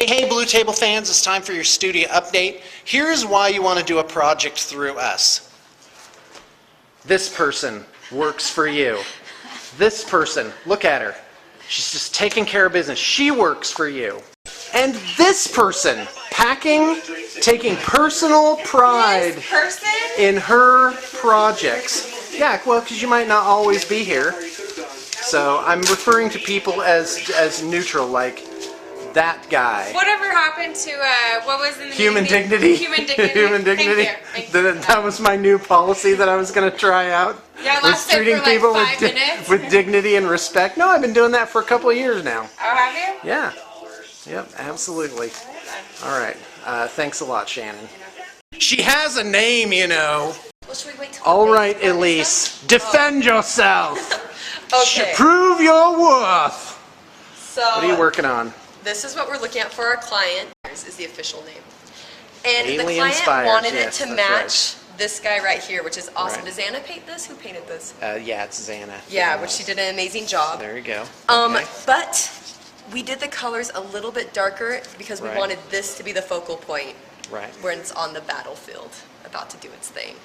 Hey Blue Table fans, it's time for your studio update. Here's why you want to do a project through us. This person works for you. This person, look at her. She's just taking care of business. She works for you. And this person, packing, taking personal pride in her projects. Yeah, well, because you might not always be here. So I'm referring to people as neutral, like that guy. Whatever happened to, what was in the Human dignity. Human dignity. Human dignity. Thank you. That was my new policy that I was going to try out. Yeah, was lasted treating for like people 5 minutes. with dignity and respect. No, I've been doing that for a couple of years now. Oh, have you? Yeah. Yep, absolutely. All right. Thanks a lot, Shannon. She has a name, you know. Well, should we wait till All right, Elise. Defend yourself. Okay. Prove your worth. So, What are you working on? this is what we're looking at for our client. This is the official name. And the Alien client Spires, wanted yes, it to that's match this guy right here, which is awesome. Right. Does Anna paint this? Who painted this? Yeah, it's Xana. Yeah, which she did an amazing job. There you go. Okay. But we did the colors a little bit darker because we Right. wanted this to be the focal point Right. when it's on the battlefield, about to do its thing.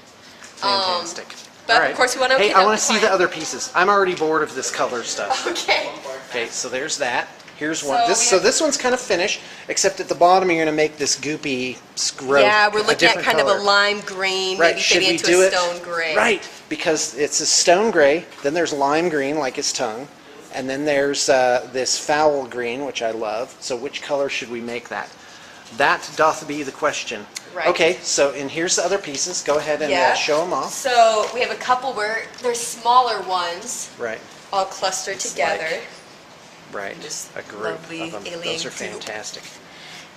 Fantastic. But All right. of course we want to. Hey, I want to see the other pieces. I'm already bored of this color stuff. Okay. Okay, so there's that. Here's one. So This one's kind of finished, except at the bottom you're going to make this goopy growth. Yeah, we're looking at different kind color. of a lime green, Right, maybe should fading we into do a it? stone gray. Right, because it's a stone gray, then there's lime green like his tongue, and then there's this foul green, which I love. So which color should we make that? That doth be the question. Right. Okay, so and here's the other pieces. Go ahead and show them off. So we have a couple where there's smaller ones, Right. all clustered together. Right, Just a group lovely of them. alien Those are group. fantastic.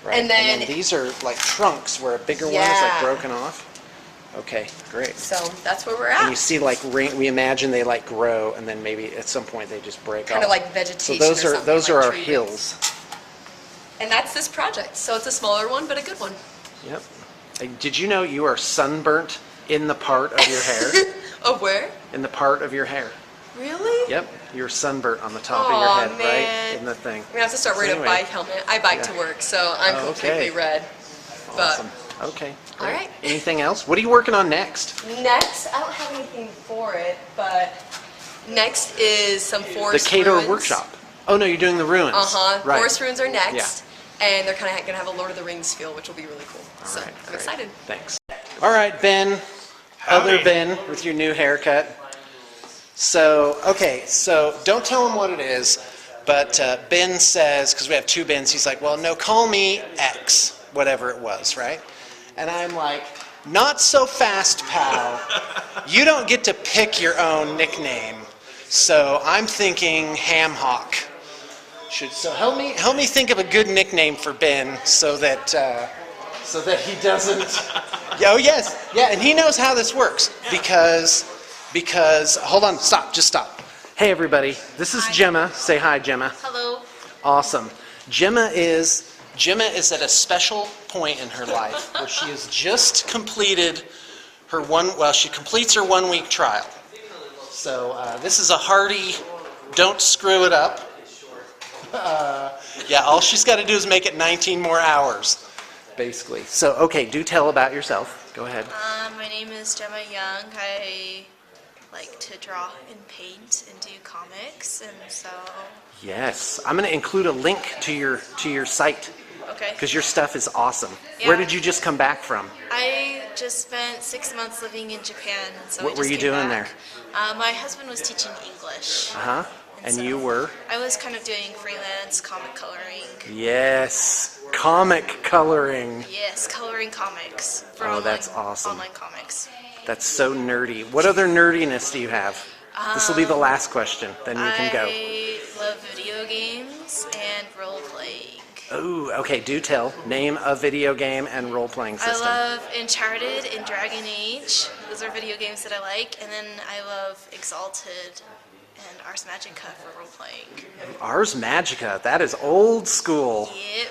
Right. And then- these are like trunks where a bigger one is Yeah. like broken off. Okay, great. So that's where we're And you at. see like we imagine they like grow and then maybe at some point they just break off. Kind of like So vegetation. those or are something, those like are our tree hills. roots. And that's this project. So it's a smaller one, but a good one. Yep. Did you know you are sunburnt in the part of your hair? Of where? In the part of your hair. Really? Yep. You're sunburnt on the top of your Aw, head, man. right? In the thing. We're gonna have to start wearing Anyway. a bike helmet. I bike to work, so I'm Oh, completely okay. red. But Awesome. Okay. All great. right. Anything else? What are you working on next? next, I don't have anything for it, but next is some The forest Cato ruins. Workshop. Oh no, you're doing the ruins. Right. Forest ruins are next, and they're kind of gonna have a Lord of the Rings feel, which will be really cool. All So right, I'm great. excited. Thanks. All right, Ben. Other Ben with your new haircut. So, okay, so don't tell him what it is, but Ben says, because we have two Bens, he's like, well, no, call me X, whatever it was, right? And I'm like, not so fast, pal. You don't get to pick your own nickname. So I'm thinking Ham Hock. So help me think of a good nickname for Ben so that he doesn't. Oh yes, yeah, and he knows how this works because hold on, just stop. Hey everybody, this is Gemma. Say hi, Gemma. Hello. Awesome. Gemma is at a special point in her life where she has just completed she completes her 1 week trial. So this is a hearty, don't screw it up. Yeah, all she's got to do is make it 19 more hours, basically. So, okay, do tell about yourself. Go ahead. My name is Gemma Young. I like to draw and paint and do comics, and so Yes, I'm going to include a link to your site okay. because your stuff is awesome. Yeah. Where did you just come back from? I just spent 6 months living in Japan, and so What I were just you came doing back. My husband was teaching English. Uh-huh. And so you were? I was kind of doing freelance comic coloring. Yes, comic coloring. Yes, coloring comics for Oh, that's awesome. online comics. That's so nerdy. What other nerdiness do you have? This will be the last question, then you can go. I love video games and role playing. Oh, okay, do tell. Name a video game and role-playing system. I love Uncharted and Dragon Age. Those are video games that I like. And then I love Exalted and Ars Magica for role-playing. Ars Magica, that is old school. Yep.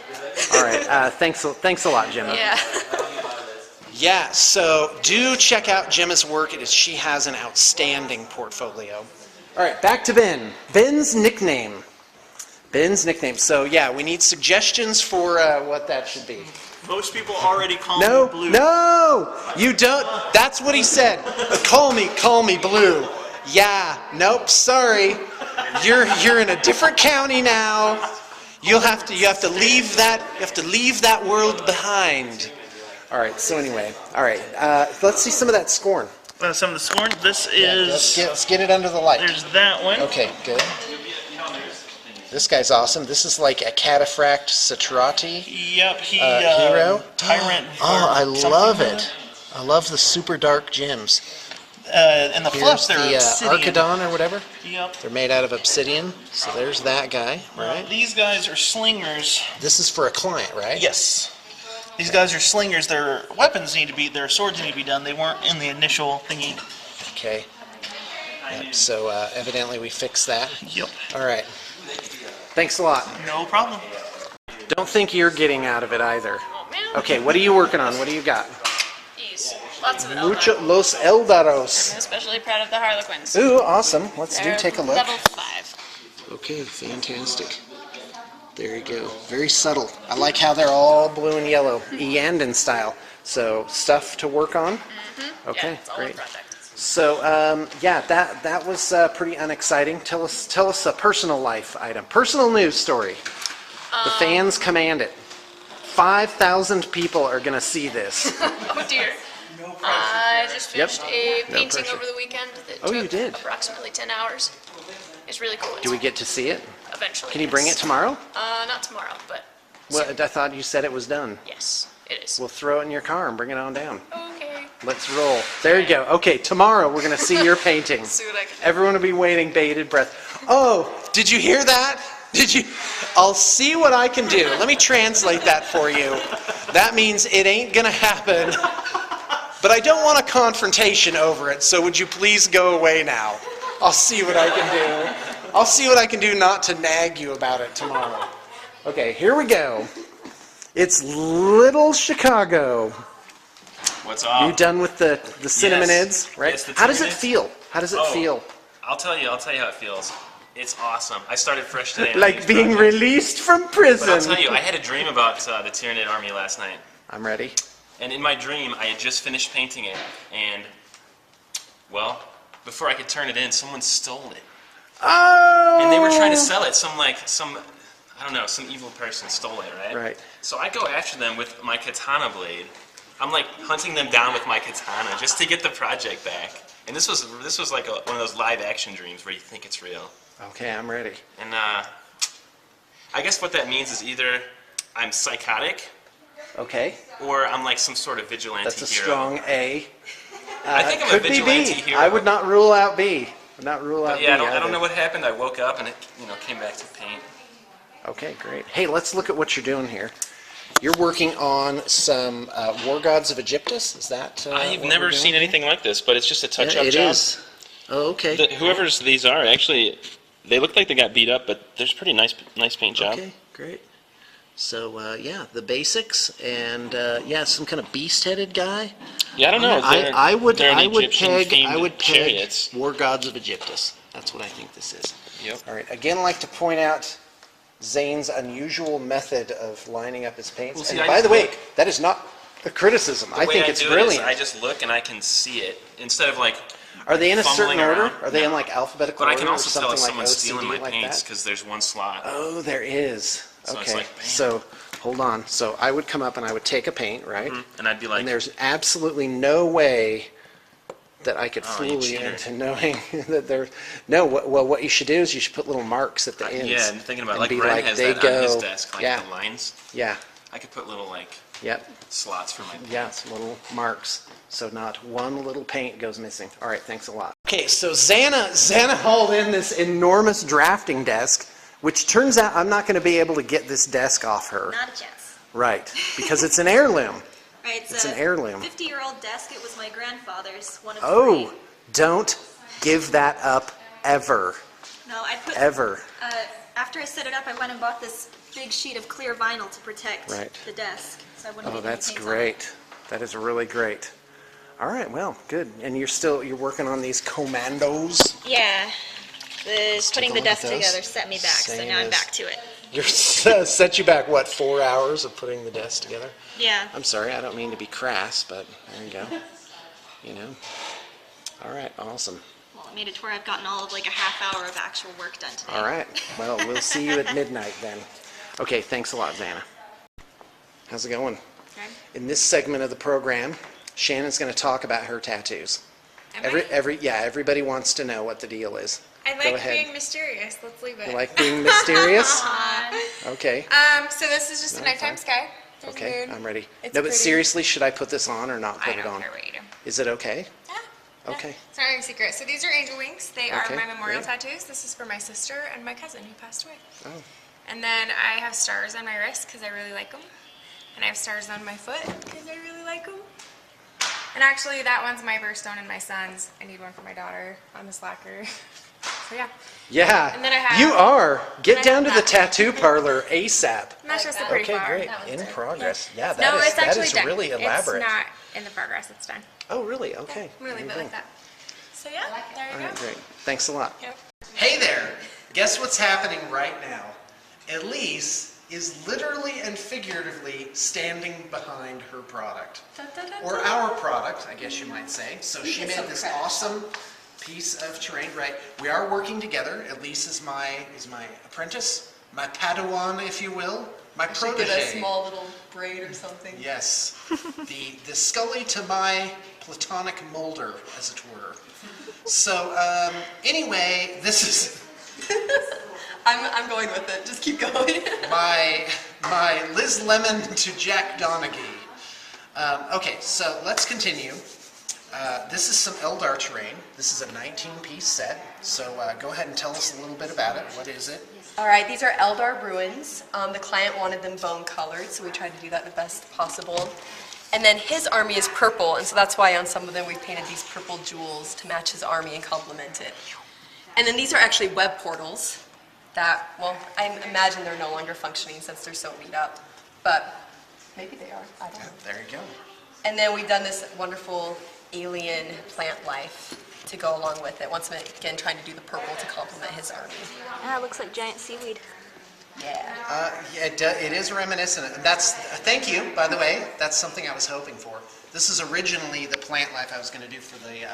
All right, thanks a lot, Gemma. Yeah. Yeah, so do check out Gemma's work. She has an outstanding portfolio. All right, back to Ben. Ben's nickname. Ben's nickname. So yeah, we need suggestions for what that should be. Most people already call me Blue. No, you don't. That's what he said. Call me Blue. Yeah, nope, sorry. You're in a different county now. You have to leave that world behind. All right. So anyway, all right. Let's see some of that scorn. Some of the scorn. This is. Let's get it under the light. There's that one. Okay, good. This guy's awesome. This is like a cataphract Satrati Yep, hero. Tyrant. Oh, I love it. I love the super dark gems. And the fluffs, Here's they're the obsidian. Archidon or whatever. Yep. They're made out of obsidian. So there's that guy, right? These guys are slingers. This is for a client, right? Yes. These guys are slingers. Their weapons need to be, their swords need to be done. They weren't in the initial thingy. Okay. Yep, so evidently we fixed that. Yep. All right. Thanks a lot. No problem. Don't think you're getting out of it either. Oh, man. Okay, what are you working on? What do you got? These. Lots of Mucho, Eldar. Los Eldaros. I'm especially proud of the Harlequins. Ooh, awesome. Let's They're take a look. Level 5. Okay, fantastic. There you go. Very subtle. I like how they're all blue and yellow, Eandon style. So stuff to work on. Okay, Yeah, it's all great. a project. So yeah, that was pretty unexciting. Tell us a personal life item, personal news story. The fans command it. 5,000 people are gonna see this. Oh dear. I just finished a No painting pressure. over the weekend that Oh, you took did? approximately 10 hours. It's really cool. Do we get to see it? Eventually. Can you bring it yes. tomorrow? Not tomorrow, but Well, soon. I thought you said it was done. Yes, it is. We'll throw it in your car and bring it on down. Okay. Let's roll. There you go. Okay, tomorrow we're gonna see your painting. See what I can do. Everyone will be waiting, bated breath. Oh, did you hear that? Did you? I'll see what I can do. Let me translate that for you. That means it ain't gonna happen. But I don't want a confrontation over it, so would you please go away now? I'll see what I can do. I'll see what I can do not to nag you about it tomorrow. Okay, here we go. It's Little Chicago. What's up? You done with the cinnamonids, right? Yes, the How does it cinnamonids. feel? How does it feel? I'll tell you how it feels. It's awesome. I started fresh today. on Like these being projects. released from But prison. I'll tell you, I had a dream about the Tyranid army last night. I'm ready. And in my dream, I had just finished painting it. And, well, before I could turn it in, someone stole it. Oh! And they were trying to sell it. Some evil person stole it, right? Right. So I go after them with my katana blade. I'm like hunting them down with my katana just to get the project back. And this was like one of those live action dreams where you think it's real. Okay, I'm ready. And I guess what that means is either I'm psychotic Okay, or I'm like some sort of vigilante that's a hero. strong A. I think I'm a Could be vigilante B. hero. I would not rule out B. Would not rule out But yeah, B. I don't either. know what happened. I woke up and it came back to paint. Okay, great. Hey, let's look at what you're doing here. You're working on some War Gods of Egyptus. Is that? I've what never we're doing seen here? anything like this, but it's just a touch-up It job. is. Oh, okay. Whoever's these are, actually, they look like they got beat up, but there's a pretty nice paint job. Okay, great. So yeah, the basics and yeah, some kind of beast-headed guy. Yeah, I don't know. I would they're an peg Egyptian-themed chariots. War Gods of Egyptus. That's what I think this is. Yep. All right. Again, like to point out Zane's unusual method of lining up his paints. Well, see, and I by just the way, look- that is not a criticism. I The way think it's do it is brilliant. I just look and I can see it instead of like. Are they in a certain fumbling order? around. Are they in No. like alphabetical But I order can or also tell something if like someone's stealing my OCD like paints that? because there's one slot. Oh, there is. So it's Okay. like, bam. So hold on. So I would come up and I would take a paint, right? And I'd be like, And there's absolutely no way that I could Oh, fool you you cheater. into knowing that there. No, well, what you should do is you should put little marks at the ends. yeah, I'm thinking about and like be Brent like, has they that go. on his desk, like yeah, the lines. yeah, I could put little like yep, slots for my paint. yeah, some little marks, so not one little paint goes missing. All right, thanks a lot. Okay, so Xana hauled in this enormous drafting desk, which turns out I'm not going to be able to get this desk off her. Not a chance. Right, because it's an heirloom. Right, It's an heirloom. 50-year-old desk. It was my grandfather's. One of Oh, three. don't give that up ever, No, I put. ever. After I set it up, I went and bought this big sheet of clear vinyl to protect Right. the desk, so I wouldn't Oh, get any that's paint on it. great. That is really great. All right, well, good. And you're working on these commandos. Yeah. This putting take the a look at desk those. together set me back, so Same now I'm as- back to it. You're set you back, what, 4 hours of putting the desk together? Yeah. I'm sorry, I don't mean to be crass, but there you go. You know? All right, awesome. Well, it made it to where I've gotten all of like a half hour of actual work done today. All right, well, we'll see you at midnight then. Okay, thanks a lot, Vanna. How's it going? Okay. In this segment of the program, Shannon's going to talk about her tattoos. Am I? Everybody wants to know what the deal is. I Go like ahead. being mysterious. Let's leave it. You like being mysterious? Okay. So this is just a No, nighttime fine. sky. There's the Okay, moon. I'm ready. It's No, but pretty. seriously, should I put this on or not put I it don't on? care what you do. Is it okay? Yeah. Okay. It's not a secret. So these are angel wings. They are Okay, my memorial great. tattoos. This is for my sister and my cousin who passed away. Oh, And then I have stars on my wrist because I really like them. And I have stars on my foot because I really like them. And actually, that one's my birthstone and my son's. I need one for my daughter on the slacker. So yeah, yeah. And then I have- You are. Get I down have to the that. tattoo parlor ASAP. and that's just a pretty Okay, flower. great. In progress. Yeah, No, it's that actually is done. really elaborate. It's not in the progress. It's done. Oh, really? Okay. I'm gonna leave There it you like go. that. So yeah, there you All go. right, great. Thanks a lot. Yep. Hey there! Guess what's happening right now? Elise is literally and figuratively standing behind her product. Or our product, I guess you might say. So she made this awesome piece of terrain, right? We are working together. Elise is my apprentice, my Padawan, if you will, my protege. Get a small little braid or something. Yes, the Scully to my platonic Mulder, as it were. So anyway, this is I'm going with it. Just keep going. my Liz Lemon to Jack Donaghy. Okay, so let's continue. This is some Eldar terrain. This is a 19-piece set. So go ahead and tell us a little bit about it. What is it? All right, these are Eldar ruins. The client wanted them bone colored, so we tried to do that the best possible. And then his army is purple, and so that's why on some of them we've painted these purple jewels to match his army and complement it. And then these are actually web portals that, well, I imagine they're no longer functioning since they're so beat up, but maybe they are, I don't know. There you go. And then we've done this wonderful alien plant life to go along with it. Once again, trying to do the purple to complement his army. Ah, it looks like giant seaweed. Yeah. Yeah, it is reminiscent. And that's, thank you, by the way. That's something I was hoping for. This is originally the plant life I was going to do for the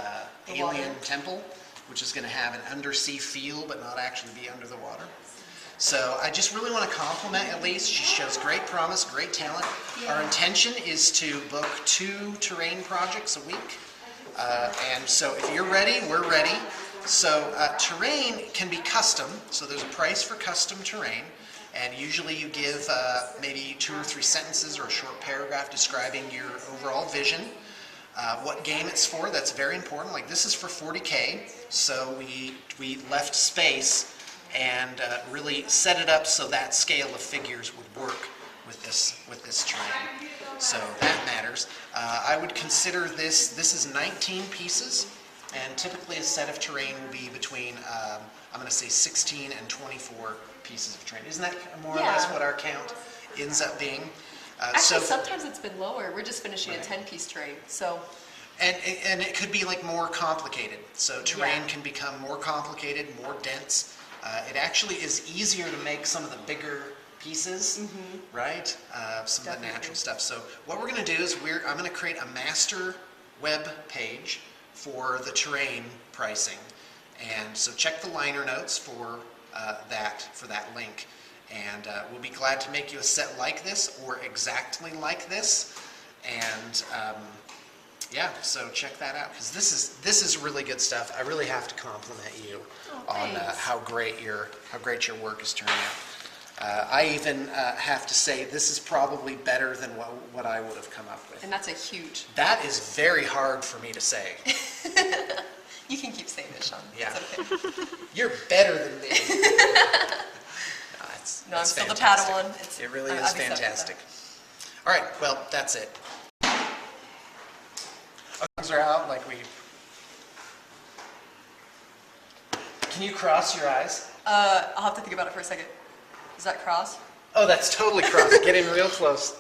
alien temple, which is going to have an undersea feel but not actually be under the water. So I just really want to compliment Elise. She shows great promise, great talent. Our intention is to book 2 terrain projects a week. And so if you're ready, we're ready. So terrain can be custom. So there's a price for custom terrain. And usually you give maybe 2 or 3 sentences or a short paragraph describing your overall vision. What game it's for, that's very important. Like this is for 40K, so we left space and really set it up so that scale of figures would work with this terrain. So that matters. I would consider this is 19 pieces, and typically a set of terrain will be between, I'm going to say 16 and 24 pieces of terrain. Isn't that more or less Yeah. what our count ends up being? Actually, sometimes it's been lower. We're just finishing a 10-piece terrain, so. And it could be like more complicated. So terrain Yeah. can become more complicated, more dense. It actually is easier to make some of the bigger pieces, right? Some of the natural stuff. So what we're going to do is I'm going to create a master web page for the terrain pricing. And so check the liner notes for that link. And we'll be glad to make you a set like this or exactly like this. And yeah, so check that out because this is really good stuff. I really have to compliment you on how great your work is turning out. I even have to say this is probably better than what I would have come up with. And that's a huge. That is very hard for me to say. You can keep saying it, Sean. Yeah. It's okay. You're better than me. No, I'm It's still the fantastic. Padawan. It's- It really I'll is be set with fantastic. All right, well, that's it. Things are out like we. Can you cross your eyes? I'll have to think about it for a second. Is that cross? Oh, that's totally cross. Get in real close.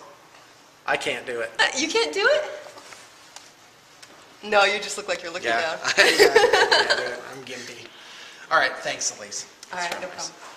I can't do it. You can't do it? No, you just look like you're looking Yeah, down. I can't do it. I'm gimpy. All right, thanks, Elise. All right, no problem.